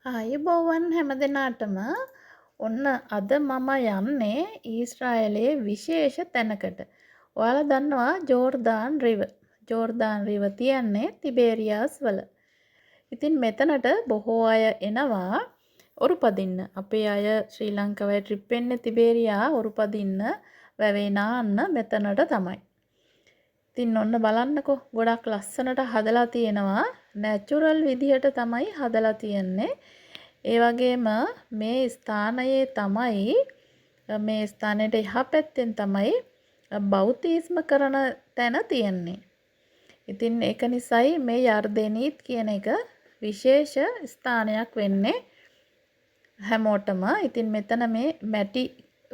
ආයුබෝවන් හැමදෙනාටම ඔන්න අද මම යන්නේ ඊශ්‍රායලයේ විශේෂ තැනකට. ඔයාලා දන්නවා ජෝර්දාන් රිව. ජෝර්දාන් රිව තියන්නේ තිබේරියාස් වල. ඉතින් මෙතනට බොහෝ අය එනවා ඔරුපදින්න. අපේ අය ශ්‍රී ලංකාවේ ට්‍රිප් එන්නේ තිබේරියා ඔරුපදින්න වැවේ නාන්න මෙතනට තමයි. ඉතින් ඔන්න බලන්නකෝ ගොඩක් ලස්සනට හදලා තියෙනවා. නැචරල් විදිහට තමයි හදලා තියෙන්නේ. ඒ වගේම මේ ස්ථානයේ තමයි මේ ස්ථානයේ එහා පැත්තෙන් තමයි බෞද්ධිස්ම කරන තැන තියෙන්නේ. ඉතින් ඒක නිසායි මේ යර්දෙනීත් කියන එක විශේෂ ස්ථානයක් වෙන්නේ හැමෝටම. ඉතින් මෙතන මේ මැටි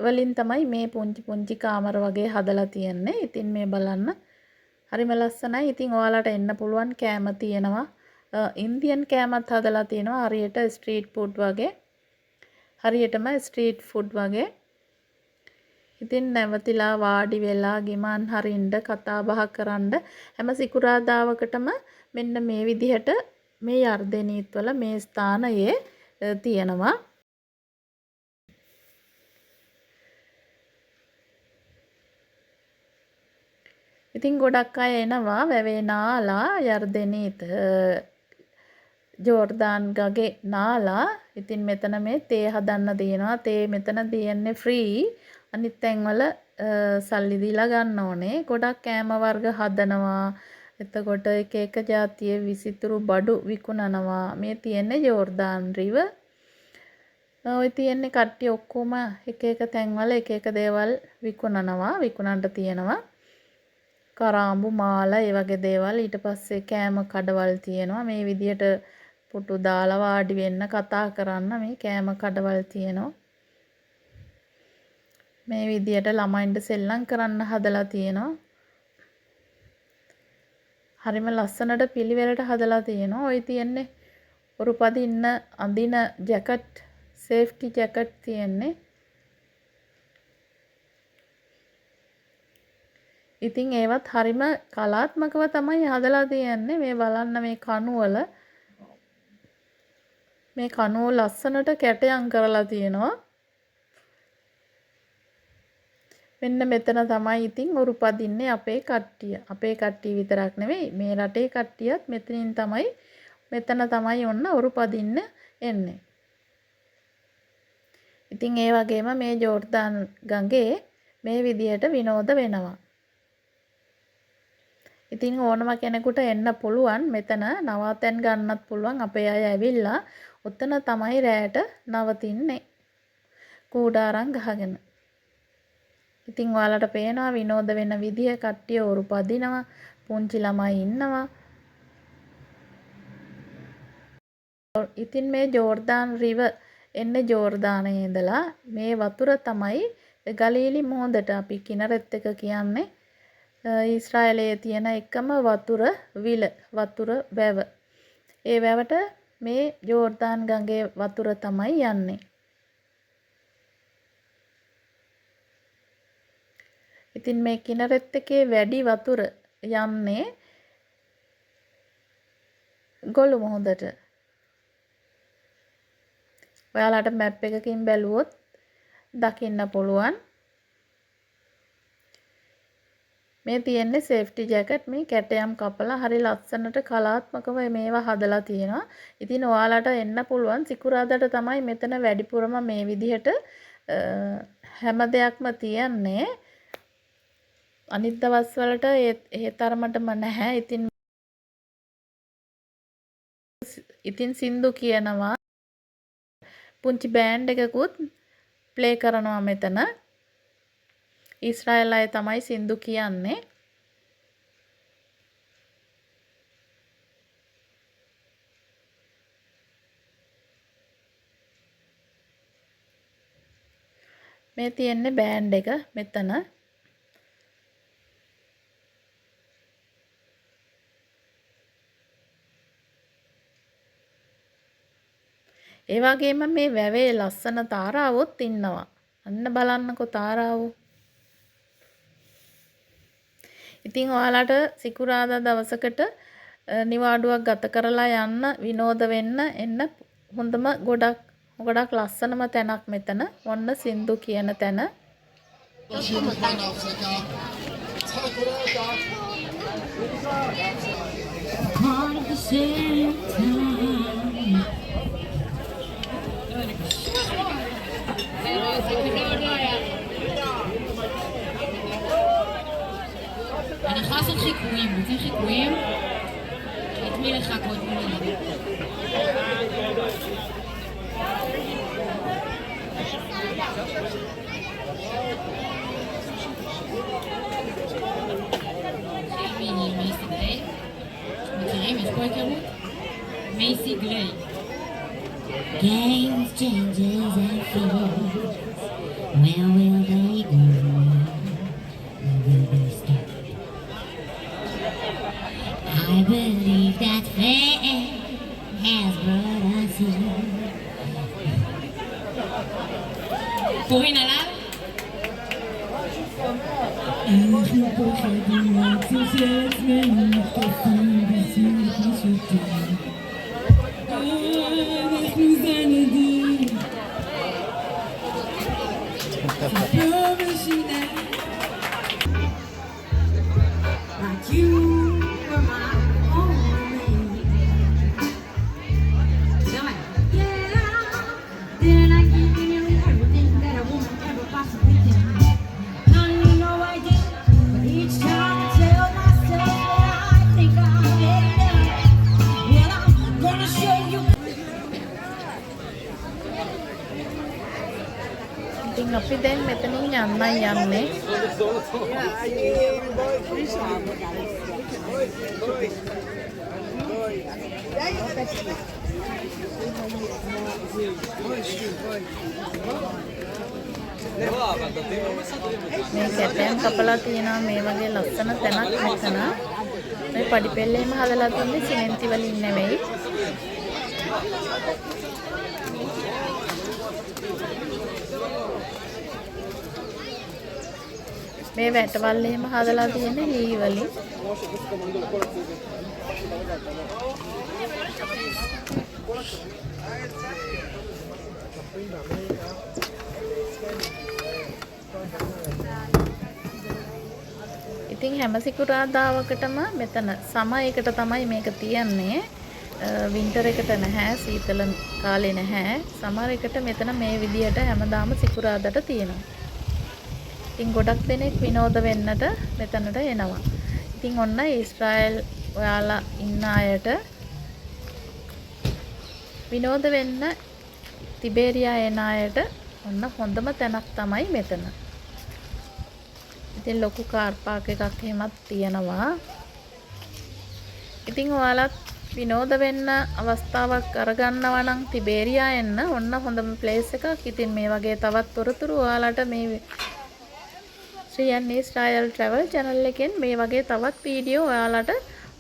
වලින් තමයි මේ පුංචි පුංචි කාමර වගේ හදලා තියෙන්නේ. ඉතින් මේ බලන්න හරිම ලස්සනයි. ඉතින් ඔයාලට එන්න පුළුවන් කෑම තියෙනවා. ඉන්දියන් කෑමත් හදලා තියෙනවා. හරියට ස්ට්‍රීට් ෆුඩ් වගේ. හරියටම ස්ට්‍රීට් ෆුඩ් වගේ. ඉතින් නැවතිලා වාඩි වෙලා ගිමන් හරින්න කතා බහ කරන්න හැම සිකුරාදාවකටම මෙන්න මේ විදිහට මේ යර්දෙනීත් වල මේ ස්ථානයේ තියෙනවා. ඉතින් ගොඩක් අය එනවා වැවේ නාලා යර්දෙනීත් ජෝර්දාන් ගගේ නාලා. ඉතින් මෙතන මේ තේ හදන්න තියෙනවා. තේ මෙතන දෙන්නේ ෆ්‍රී. අනිත් තැන්වල සල්ලි දීලා ගන්න ඕනේ. ගොඩක් කෑම වර්ග හදනවා. එතකොට එක එක ජාතියේ විසිතුරු බඩු විකුණනවා. මේ තියෙන්නේ ජෝර්දාන් රිව. ඔය තියෙන්නේ කට්ටිය ඔක්කොම එක එක තැන්වල එක එක දේවල් විකුණනවා. විකුණන්න තියෙනවා. කරාඹු මාලා ඒ වගේ දේවල්. ඊට පස්සේ කෑම කඩවල් තියෙනවා. මේ විදියට පුටු දාලා වාඩි වෙන්න කතා කරන්න මේ කෑම කඩවල් තියෙනවා. මේ විදියට ළමයින්ට සෙල්ලම් කරන්න හදලා තියෙනවා. හරිම ලස්සනට පිළිවෙලට හදලා තියෙනවා. ඔය තියෙන්නේ ඔරුපදින්න අඳින ජැකට්, සේෆ්ටි ජැකට් තියෙන්නේ. ඉතින් ඒවත් හරිම කලාත්මකව තමයි හදලා තියෙන්නේ. මේ බලන්න මේ කණුවල මේ කණුව ලස්සනට කැටයම් කරලා තියෙනවා. මෙන්න මෙතන තමයි ඉතින් උරුපදින්නේ අපේ කට්ටිය. අපේ කට්ටිය විතරක් නෙවෙයි මේ රටේ කට්ටියත් මෙතන තමයි ඔන්න උරුපදින්න එන්නේ. ඉතින් ඒ වගේම මේ ජෝර්දාන් ගඟේ මේ විදියට විනෝද වෙනවා. ඉතින් ඕනම කෙනෙකුට එන්න පුළුවන්. මෙතන නවාතැන් ගන්නත් පුළුවන්. අපේ අය ඇවිල්ලා ඔතන තමයි රැයට නවතින්නේ. කූඩාරම් ගහගෙන. ඉතින් ඔයාලට පේනවා විනෝද වෙන විදිය කට්ටිය උරුපදිනවා. පුංචි ළමයි ඉන්නවා. ඉතින් මේ ජෝර්දාන් රිව එන්නේ ජෝර්දානයේ ඉඳලා මේ වතුර තමයි ගලීලි මුහුදට අපි කිනරෙත් එක කියන්නේ. ඊශ්‍රායලයේ තියෙන එකම වතුර වැව. ඒ වැවට මේ ජෝර්දාන් ගඟේ වතුර තමයි යන්නේ. ඉතින් මේ කිනරෙත් එකේ වැඩි වතුර යන්නේ ගොළු මුහුදට. ඔයාලට මැප් එකකින් බැලුවොත් දකින්න පුළුවන්. මේ තියෙන්නේ සේෆ්ටි ජැකට්. මේ කැටයම් කපලා හරි ලස්සනට කලාත්මකව මේවා හදලා තියෙනවා. ඉතින් ඔයාලට එන්න පුළුවන්. සිකුරාදාට තමයි මෙතන වැඩිපුරම මේ විදිහට හැම දෙයක්ම තියන්නේ. අනිත් දවස් වලට ඒ තරමටම නැහැ. ඉතින් සින්දු කියනවා. පුංචි බෑන්ඩ් එකකුත් ප්ලේ කරනවා මෙතන. ඊශ්‍රායල් අය තමයි සින්දු කියන්නේ. මේ තියෙන්නේ බෑන්ඩ් එක මෙතන. ඒ වගේම මේ වැවේ ලස්සන තාරාවොත් ඉන්නවා. අන්න බලන්නකෝ තාරාවෝ. ඉතින් ඔයාලට සිකුරාදා දවසකට නිවාඩුවක් ගත කරලා යන්න විනෝද වෙන්න එන්න හොඳම ගොඩක් ලස්සනම තැනක් මෙතන. ඔන්න සින්දු කියන තැන. אני יכולה לעשות חיקויים, רוצים חיקויים? את מי לחכות מי? מייסי גריי? מכירים? יש פה היכרות? מייסי גריי. Games, changes and fears. Where will they go? Where will they start? I believe that fate has brought us here. קוראים עליו? אנחנו פוחדים לעצור שעצמנו מתקפים בשביל חשובים. אנחנו זנדים. לא משנה. Like you were my only. Yeah, then I give you everything that a woman ever possibly can. Now you know I did, but each time I tell myself that I think I'm enough. Well, I'm gonna show you. ඉතින් අපි දැන් මෙතනින් යන්නයි යන්නේ. මේ කැටයන් කපලා තියෙනවා මේ වගේ ලස්සන තැනක් මෙතන. මේ පඩිපෙල්ලේම හදලා තින්නේ සිමෙන්ති වලින් නෙවෙයි. මේ වැටවල් එහෙම හදලා තියෙන්නේ ලී වලින්. ඉතින් හැම සිකුරාදාවකටම මෙතන සමයකට තමයි මේක තියන්නේ. වින්ටර් එකට නැහැ, සීතල කාලේ නැහැ. සමර් එකට මෙතන මේ විදියට හැමදාම සිකුරාදාට තියෙනවා. ඉතින් ගොඩක් දෙනෙක් විනෝද වෙන්නට මෙතනට එනවා. ඉතින් ඔන්න ඊශ්‍රායල් ඔයාලා ඉන්න අයට විනෝද වෙන්න තිබේරියා එන අයට ඔන්න හොඳම තැනක් තමයි මෙතන. ඉතින් ලොකු කාර් පාක් එකක් එහෙමත් තියෙනවා. ඉතින් ඔයාලත් විනෝද වෙන්න අවස්ථාවක් අරගන්නවා නම් තිබේරියා එන්න ඔන්න හොඳම ප්ලේස් එකක්. ඉතින් මේ වගේ තවත් තොරතුරු ඔයාලට මේ ශ්‍රියන් ඊශ්‍රායල් ට්‍රැවල් channel එකෙන් මේ වගේ තවත් වීඩියෝ ඔයාලට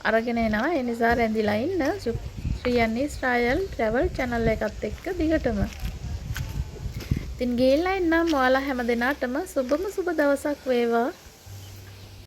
අරගෙන එනවා. ඒ නිසා රැඳිලා ඉන්න ශ්‍රියන් ඊශ්‍රායල් ට්‍රැවල් channel එකත් එක්ක දිගටම. ඉතින් ගිහිල්ලා ඉන්නම් ඔයාලා හැම දිනාටම සුබම සුබ දවසක් වේවා.